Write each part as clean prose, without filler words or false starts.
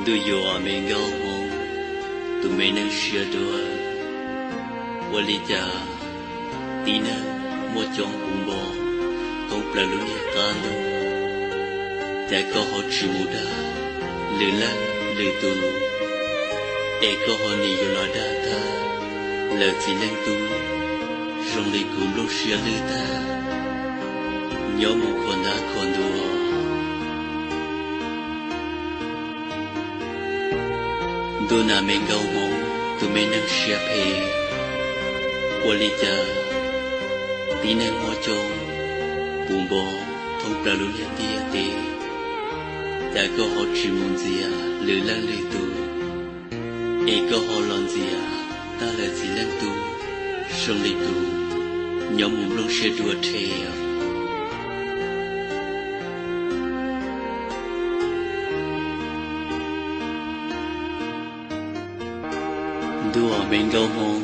Du yo a mình gấu mông, tụi mình đang share đua. Wali cha, tina mua chong bùng bò, không phải lúc nhẹ cano. Cha có họ chỉ mua đa, lừa lăng lừa tu. E có họ ni yo lo đa ta, lừa chỉ lăng tu. Rong lấy cùng lúc share lừa ta, nhớ một con đã con đua. Du na mình gấu mông, tụi mình đang share phe. Wali cha, tina mua chong bùng bò, không phải lúc nhẹ tia tê. Cha có họ chỉ muốn gì à, lừa lăng lừa tu. E có họ làm gì à, ta là chỉ lăng tu, sống lấy tu, nhóm một lúc sẽ đua theo. Đua mình gấu mông,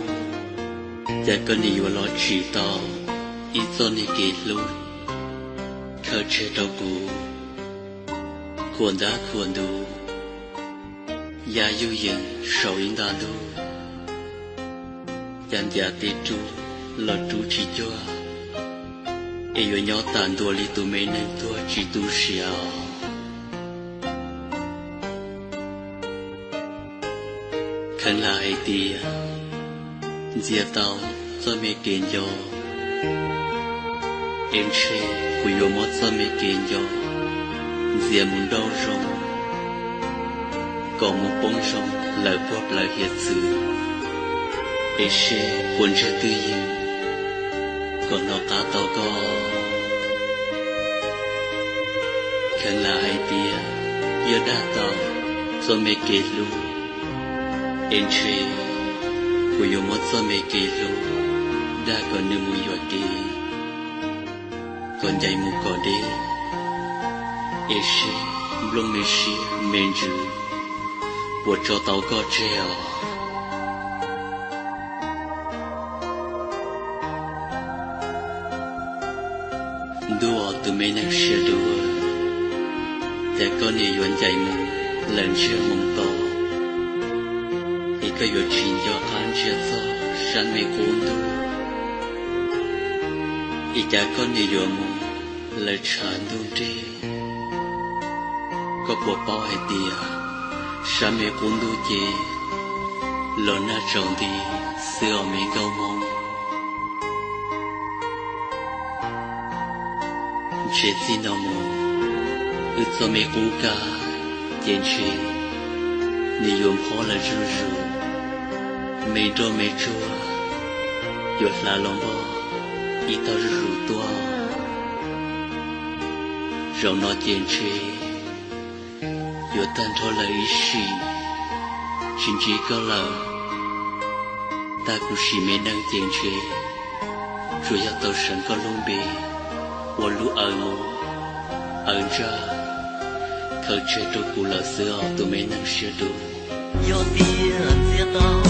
cha có nhiều lo chỉ tao, ít cho nên kết lối, khởi chế đau bù, cuốn đá cuốn đủ, ya yêu yên sầu yên đàn đủ, dàn gia tê chú, lo chú chỉ cho, yêu nhỏ tàn đua li tu mấy nên tua chỉ tu xiao. Khăn là ai tia, dìa tao cho mẹ kiện cho. Em xe của yo mót cho mẹ kiện cho, dìa muốn đau rong. Còn một bóng rong lời bóp lời hiệt sự. Em xe cuốn ra tư yêu, còn nó ta tao có. Khăn là ai tia, yo đa tao cho mẹ kiện luôn. Em xe của yo mót cho mẹ kể lô đã còn nửa mùi yo kê còn dạy mù có đê em xe blong mê xe mên rư bộ cho tao có treo đua tụi mê năng xe đua đã có nửa yo dạy mù lần xe mông to cái yo chín yo ăn chia cho san mê cuốn đủ, ít cha con đi yo mông lời tràn đun đê, có bộ bao hay tia, san mê cuốn đủ chê, lo na trồng đi xưa mê gấu mông, chết xin đâu mông, ước cho mê cuốn cả, chén chê, ni yom khó là rù rù. Mê chua, yột là lòng bò, ít tao rủ tua. Rộng nó chên chê, yột tan thô là ý xì, xin chỉ có lờ. Ta cũng xì mê năng chên chê, rồi yột tao sẵn có lông bê, vô lũ ở ngô, ở ra. Khởi chế trô cụ lờ xưa tụi mê năng xưa đủ. Yo tiền xưa tao